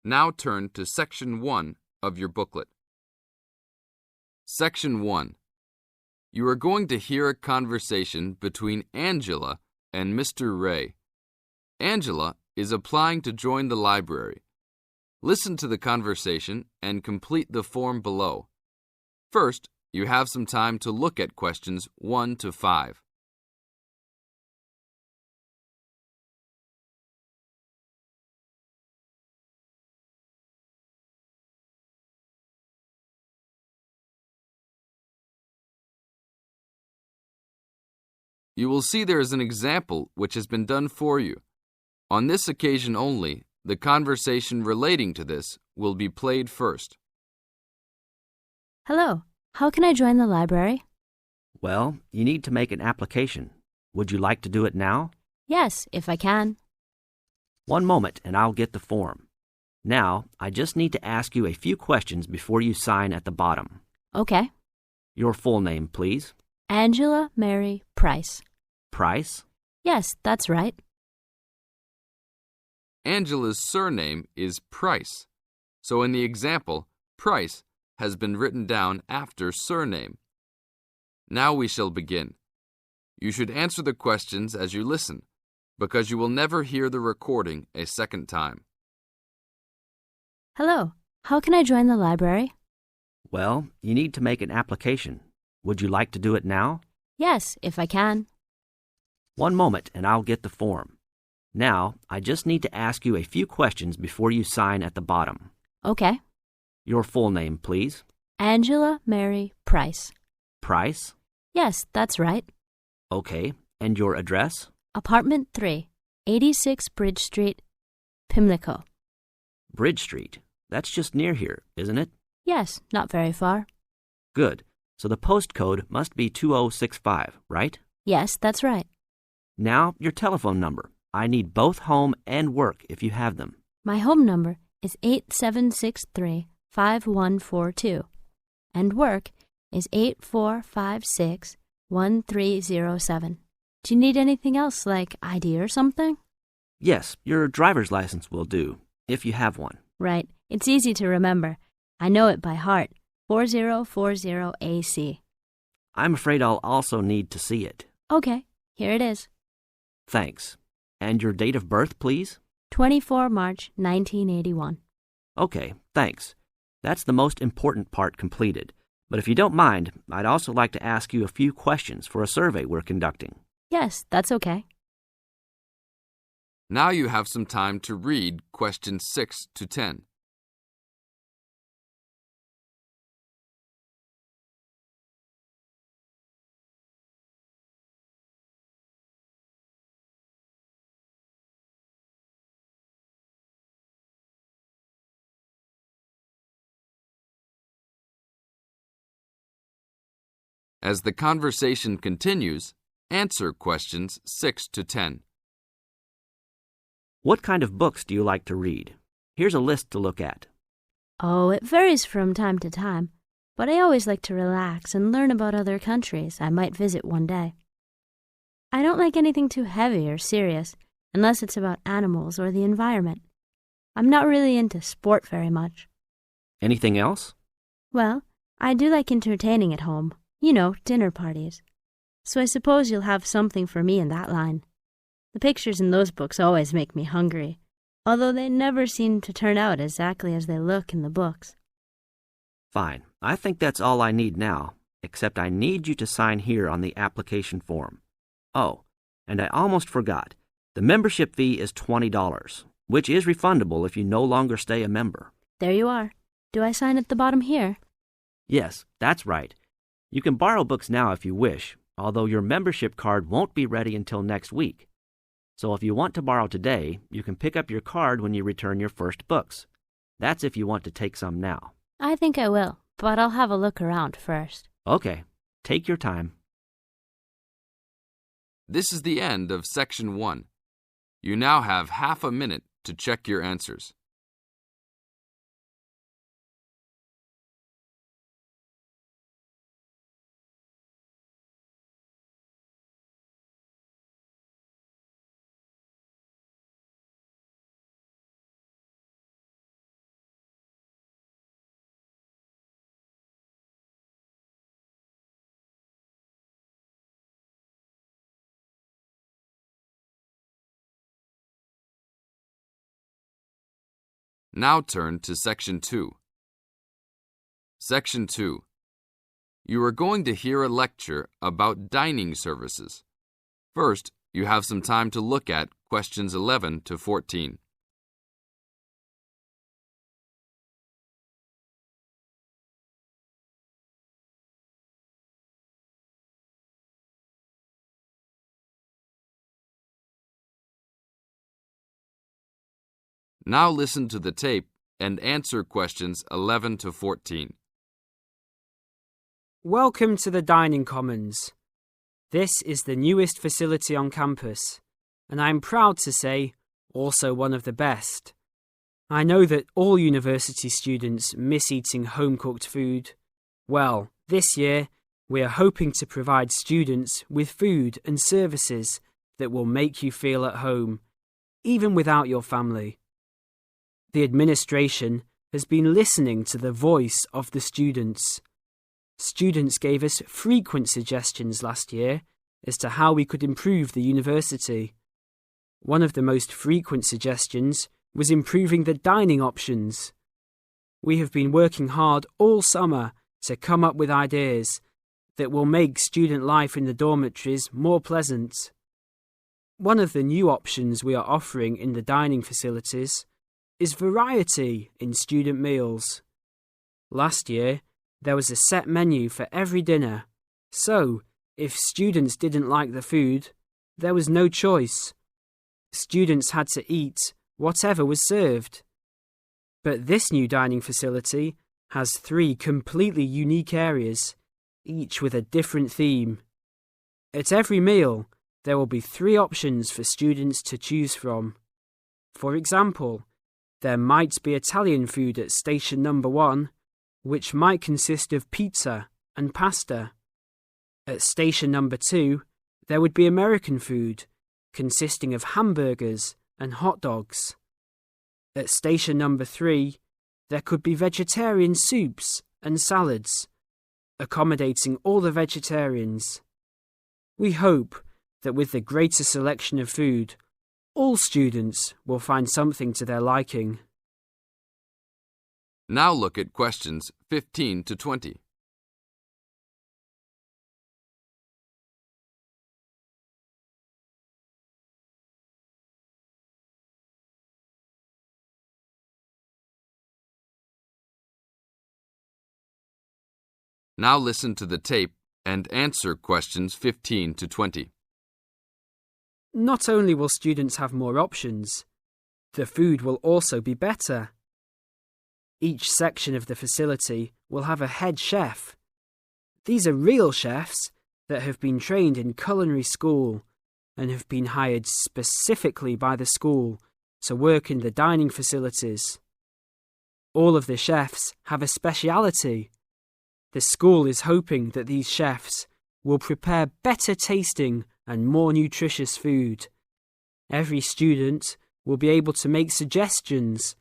Now turn to Section 1 of your booklet. Section 1. You are going to hear a conversation between Angela and Mr. Ray. Angela is applying to join the library. Listen to the conversation and complete the form below. First, you have some time to look at questions 1 to 5. You will see there is an example which has been done for you. On this occasion only, the conversation relating to this will be played first. Hello, how can I join the library? Well, you need to make an application. Would you like to do it now? Yes, if I can. One moment and I'll get the form. Now, I just need to ask you a few questions before you sign at the bottom. Okay. Your full name, please. Angela Mary Price. Price? Yes, that's right. Angela's surname is Price, so in the example, Price has been written down after surname. Now we shall begin. You should answer the questions as you listen, because you will never hear the recording a second time. Hello, how can I join the library? Well, you need to make an application. Would you like to do it now? Yes, if I can. One moment and I'll get the form. Now, I just need to ask you a few questions before you sign at the bottom. Okay. Your full name, please. Angela Mary Price. Price? Yes, that's right. Okay. And your address? Apartment 3, 86 Bridge Street, Pimlico. Bridge Street. That's just near here, isn't it? Yes, not very far. Good. So the postcode must be 2065, right? Yes, that's right. Now, your telephone number. I need both home and work if you have them. My home number is 8763-5142, and work is 8456-1307. Do you need anything else, like ID or something? Yes, your driver's license will do, if you have one. Right. It's easy to remember. I know it by heart. 4040AC. I'm afraid I'll also need to see it. Okay, here it is. Thanks. And your date of birth, please? 24 March 1981. Okay, thanks. That's the most important part completed. But if you don't mind, I'd also like to ask you a few questions for a survey we're conducting. Yes, that's okay. Now you have some time to read questions 6 to 10. As the conversation continues, answer questions 6 to 10. What kind of books do you like to read? Here's a list to look at. Oh, it varies from time to time, but I always like to relax and learn about other countries I might visit one day. I don't like anything too heavy or serious, unless it's about animals or the environment. I'm not really into sport very much. Anything else? Well, I do like entertaining at home. You know, dinner parties. So I suppose you'll have something for me in that line. The pictures in those books always make me hungry, although they never seem to turn out exactly as they look in the books. Fine. I think that's all I need now, except I need you to sign here on the application form. Oh, and I almost forgot. The membership fee is $20, which is refundable if you no longer stay a member. There you are. Do I sign at the bottom here? Yes, that's right. You can borrow books now if you wish, although your membership card won't be ready until next week. So if you want to borrow today, you can pick up your card when you return your first books. That's if you want to take some now. I think I will, but I'll have a look around first. Okay, take your time. This is the end of Section 1. You now have half a minute to check your answers. Now turn to Section 2. Section 2. You are going to hear a lecture about dining services. First, you have some time to look at questions 11 to 14. Now listen to the tape and answer questions 11 to 14. Welcome to the Dining Commons. This is the newest facility on campus, and I'm proud to say, also one of the best. I know that all university students miss eating home-cooked food. Well, this year, we are hoping to provide students with food and services that will make you feel at home, even without your family. The administration has been listening to the voice of the students. Students gave us frequent suggestions last year as to how we could improve the university. One of the most frequent suggestions was improving the dining options. We have been working hard all summer to come up with ideas that will make student life in the dormitories more pleasant. One of the new options we are offering in the dining facilities is variety in student meals. Last year, there was a set menu for every dinner, so if students didn't like the food, there was no choice. Students had to eat whatever was served. But this new dining facility has 3 completely unique areas, each with a different theme. At every meal, there will be 3 options for students to choose from. For example, there might be Italian food at station number 1, which might consist of pizza and pasta. At station number 2, there would be American food, consisting of hamburgers and hot dogs. At station number 3, there could be vegetarian soups and salads, accommodating all the vegetarians. We hope that with the greater selection of food, all students will find something to their liking. Now look at questions 15 to 20. Now listen to the tape and answer questions 15 to 20. Not only will students have more options, the food will also be better. Each section of the facility will have a head chef. These are real chefs that have been trained in culinary school and have been hired specifically by the school to work in the dining facilities. All of the chefs have a speciality. The school is hoping that these chefs will prepare better tasting and more nutritious food. Every student will be able to make suggestions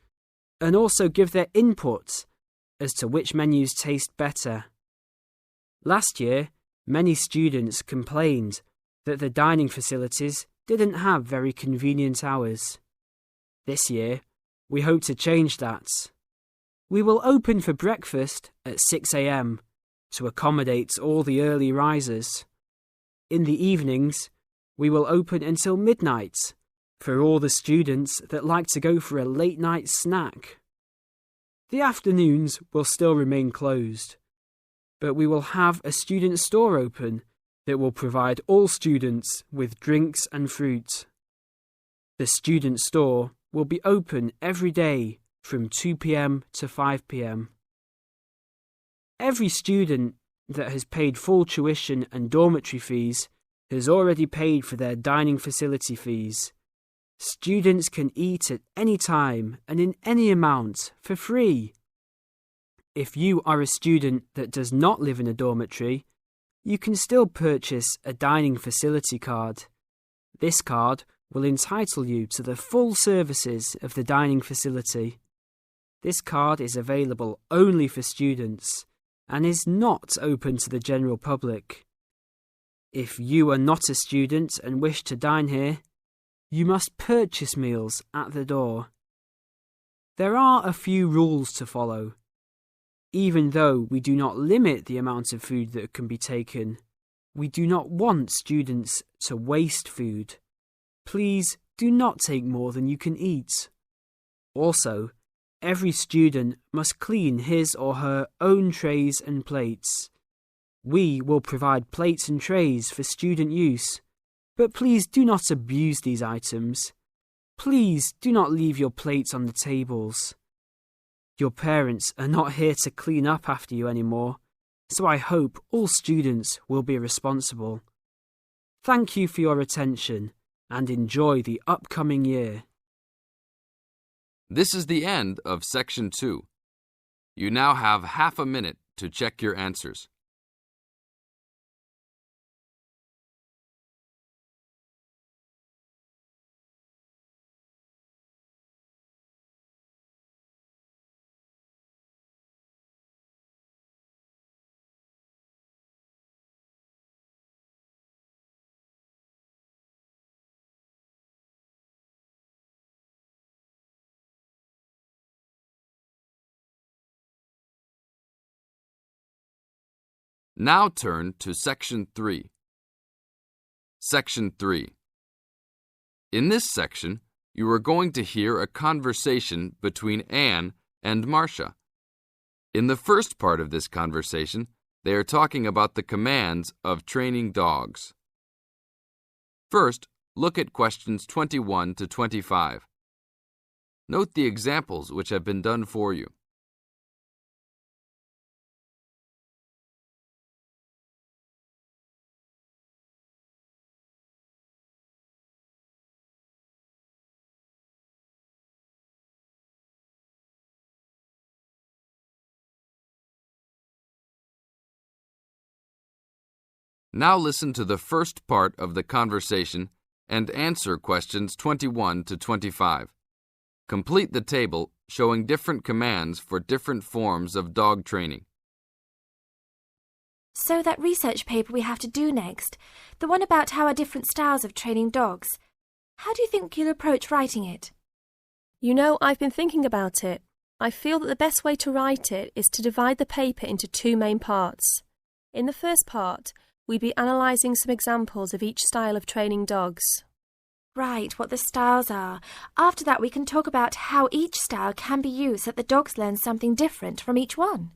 and also give their input as to which menus taste better. Last year, many students complained that the dining facilities didn't have very convenient hours. This year, we hope to change that. We will open for breakfast at 6 a.m. to accommodate all the early risers. In the evenings, we will open until midnight for all the students that like to go for a late-night snack. The afternoons will still remain closed, but we will have a student store open that will provide all students with drinks and fruit. The student store will be open every day from 2 p.m. to 5 p.m. Every student that has paid full tuition and dormitory fees has already paid for their dining facility fees. Students can eat at any time and in any amount for free. If you are a student that does not live in a dormitory, you can still purchase a dining facility card. This card will entitle you to the full services of the dining facility. This card is available only for students and is not open to the general public. If you are not a student and wish to dine here, you must purchase meals at the door. There are a few rules to follow. Even though we do not limit the amount of food that can be taken, we do not want students to waste food. Please do not take more than you can eat. Also, every student must clean his or her own trays and plates. We will provide plates and trays for student use, but please do not abuse these items. Please do not leave your plates on the tables. Your parents are not here to clean up after you anymore, so I hope all students will be responsible. Thank you for your attention and enjoy the upcoming year. This is the end of Section 2. You now have half a minute to check your answers. Now turn to Section 3. Section 3. In this section, you are going to hear a conversation between Anne and Marcia. In the first part of this conversation, they are talking about the commands of training dogs. First, look at questions 21 to 25. Note the examples which have been done for you. Now listen to the first part of the conversation and answer questions 21 to 25. Complete the table showing different commands for different forms of dog training. So that research paper we have to do next, the one about how are different styles of training dogs, how do you think you'll approach writing it? You know, I've been thinking about it. I feel that the best way to write it is to divide the paper into two main parts. In the first part, we'd be analysing some examples of each style of training dogs. Right, what the styles are. After that, we can talk about how each style can be used so that the dogs learn something different from each one.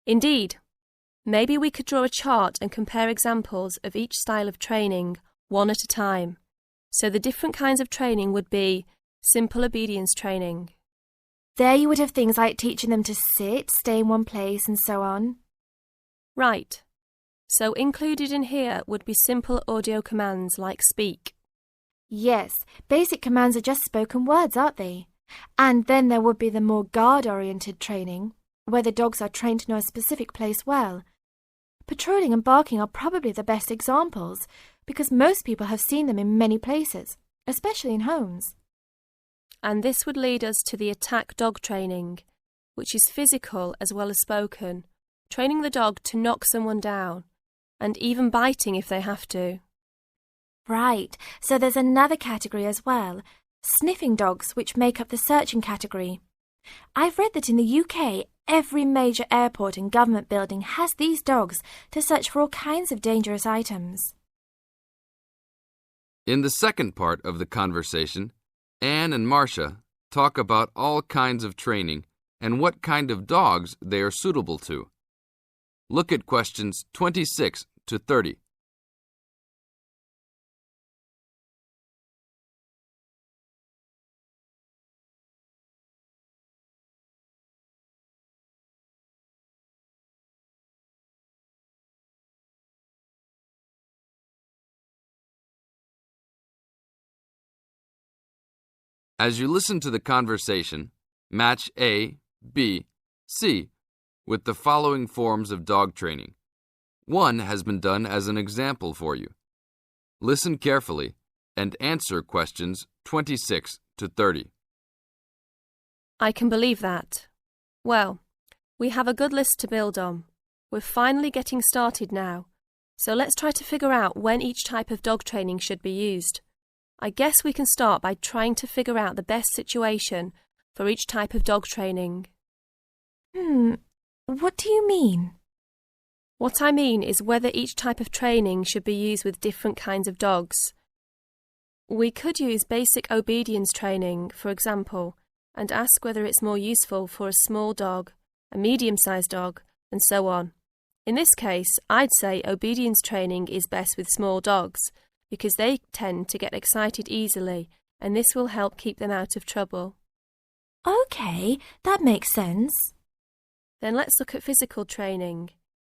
Indeed. Maybe we could draw a chart and compare examples of each style of training, one at a time. So the different kinds of training would be simple obedience training. There you would have things like teaching them to sit, stay in one place, and so on. Right. So included in here would be simple audio commands like speak. Yes, basic commands are just spoken words, aren't they? And then there would be the more guard-oriented training, where the dogs are trained to know a specific place well. Patrolling and barking are probably the best examples, because most people have seen them in many places, especially in homes. And this would lead us to the attack dog training, which is physical as well as spoken, training the dog to knock someone down, and even biting if they have to. Right, so there's another category as well, sniffing dogs, which make up the searching category. I've read that in the UK, every major airport and government building has these dogs to search for all kinds of dangerous items. In the second part of the conversation, Anne and Marcia talk about all kinds of training and what kind of dogs they are suitable to. Look at questions 26 to 30. As you listen to the conversation, match A, B, C with the following forms of dog training. One has been done as an example for you. Listen carefully and answer questions 26 to 30. I can believe that. Well, we have a good list to build on. We're finally getting started now, so let's try to figure out when each type of dog training should be used. I guess we can start by trying to figure out the best situation for each type of dog training. What do you mean? What I mean is whether each type of training should be used with different kinds of dogs. We could use basic obedience training, for example, and ask whether it's more useful for a small dog, a medium-sized dog, and so on. In this case, I'd say obedience training is best with small dogs because they tend to get excited easily, and this will help keep them out of trouble. Okay, that makes sense. Then let's look at physical training.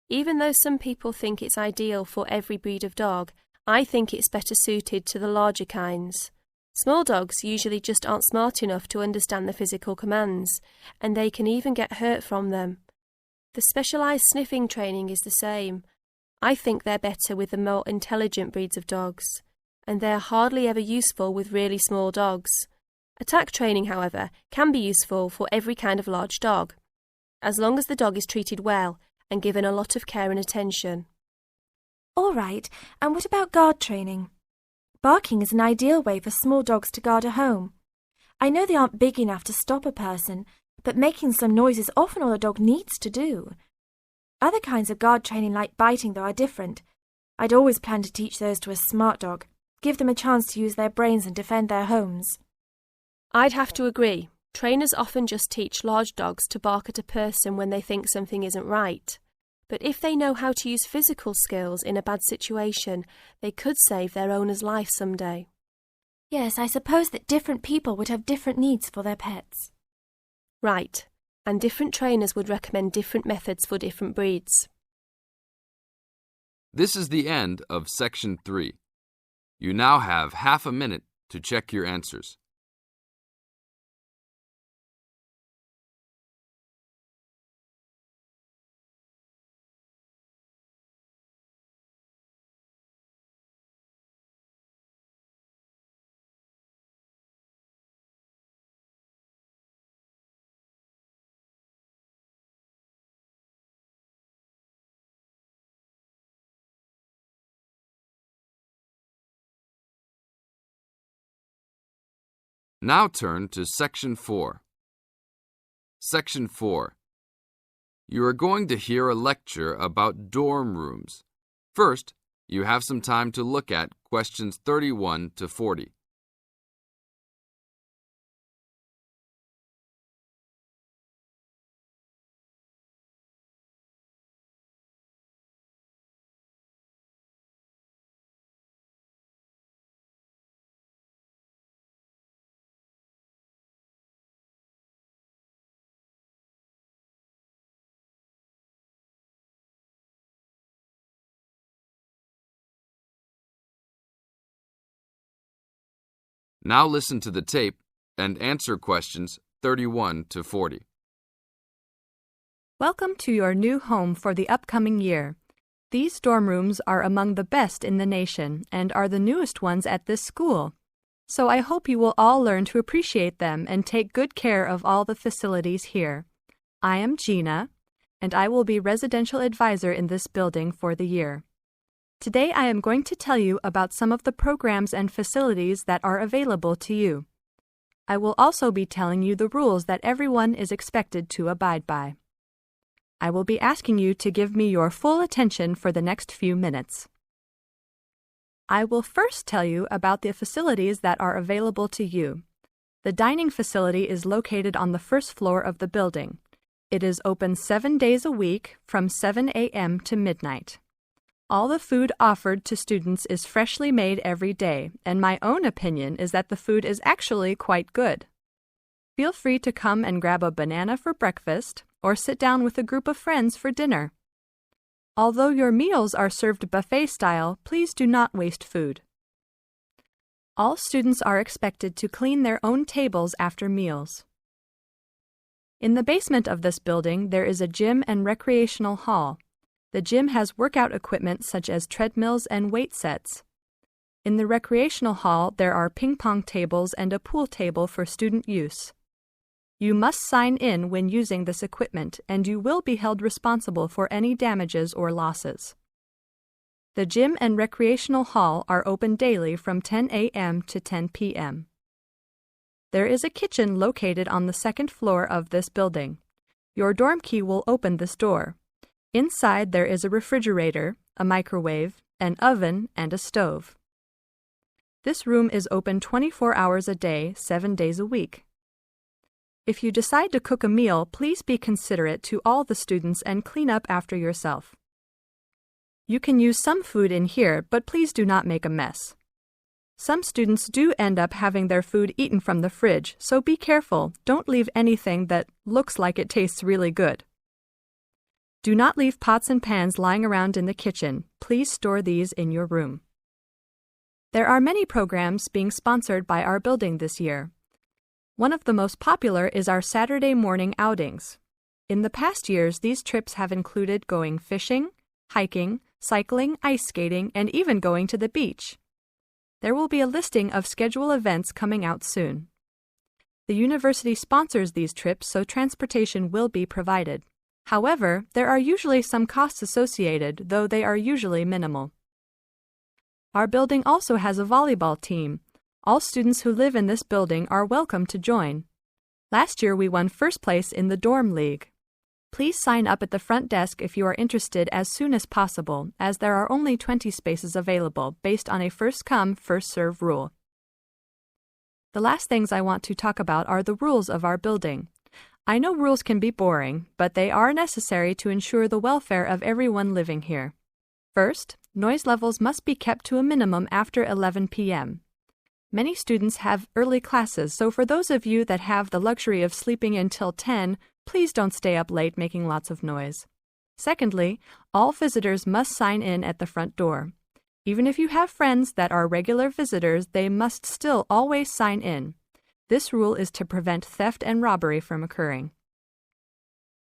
Even though some people think it's ideal for every breed of dog, I think it's better suited to the larger kinds. Small dogs usually just aren't smart enough to understand the physical commands, and they can even get hurt from them. The specialised sniffing training is the same. I think they're better with the more intelligent breeds of dogs, and they're hardly ever useful with really small dogs. Attack training, however, can be useful for every kind of large dog, as long as the dog is treated well and given a lot of care and attention. All right, and what about guard training? Barking is an ideal way for small dogs to guard a home. I know they aren't big enough to stop a person, but making some noise is often all a dog needs to do. Other kinds of guard training like biting, though, are different. I'd always plan to teach those to a smart dog, give them a chance to use their brains and defend their homes. I'd have to agree. Trainers often just teach large dogs to bark at a person when they think something isn't right. But if they know how to use physical skills in a bad situation, they could save their owner's life someday. Yes, I suppose that different people would have different needs for their pets. Right, and different trainers would recommend different methods for different breeds. This is the end of Section 3. You now have half a minute to check your answers. Now turn to Section 4. Section 4. You are going to hear a lecture about dorm rooms. First, you have some time to look at questions 31 to 40. Now listen to the tape and answer questions 31 to 40. Welcome to your new home for the upcoming year. These dorm rooms are among the best in the nation and are the newest ones at this school. So I hope you will all learn to appreciate them and take good care of all the facilities here. I am Gina, and I will be residential advisor in this building for the year. Today I am going to tell you about some of the programs and facilities that are available to you. I will also be telling you the rules that everyone is expected to abide by. I will be asking you to give me your full attention for the next few minutes. I will first tell you about the facilities that are available to you. The dining facility is located on the first floor of the building. It is open 7 days a week from 7 a.m. to midnight. All the food offered to students is freshly made every day, and my own opinion is that the food is actually quite good. Feel free to come and grab a banana for breakfast or sit down with a group of friends for dinner. Although your meals are served buffet style, please do not waste food. All students are expected to clean their own tables after meals. In the basement of this building, there is a gym and recreational hall. The gym has workout equipment such as treadmills and weight sets. In the recreational hall, there are ping pong tables and a pool table for student use. You must sign in when using this equipment, and you will be held responsible for any damages or losses. The gym and recreational hall are open daily from 10 a.m. to 10 p.m. There is a kitchen located on the second floor of this building. Your dorm key will open this door. Inside there is a refrigerator, a microwave, an oven, and a stove. This room is open 24 hours a day, 7 days a week. If you decide to cook a meal, please be considerate to all the students and clean up after yourself. You can use some food in here, but please do not make a mess. Some students do end up having their food eaten from the fridge, so be careful. Don't leave anything that looks like it tastes really good. Do not leave pots and pans lying around in the kitchen. Please store these in your room. There are many programs being sponsored by our building this year. One of the most popular is our Saturday morning outings. In the past years, these trips have included going fishing, hiking, cycling, ice skating, and even going to the beach. There will be a listing of scheduled events coming out soon. The university sponsors these trips, so transportation will be provided. However, there are usually some costs associated, though they are usually minimal. Our building also has a volleyball team. All students who live in this building are welcome to join. Last year we won first place in the dorm league. Please sign up at the front desk if you are interested as soon as possible, as there are only 20 spaces available based on a first-come, first-served rule. The last things I want to talk about are the rules of our building. I know rules can be boring, but they are necessary to ensure the welfare of everyone living here. First, noise levels must be kept to a minimum after 11 p.m. Many students have early classes, so for those of you that have the luxury of sleeping until 10, please don't stay up late making lots of noise. Secondly, all visitors must sign in at the front door. Even if you have friends that are regular visitors, they must still always sign in. This rule is to prevent theft and robbery from occurring.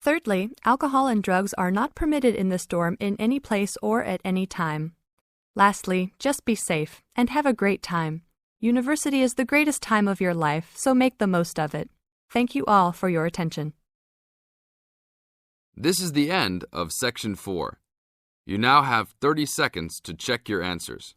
Thirdly, alcohol and drugs are not permitted in this dorm in any place or at any time. Lastly, just be safe and have a great time. University is the greatest time of your life, so make the most of it. Thank you all for your attention. This is the end of Section 4. You now have 30 seconds to check your answers.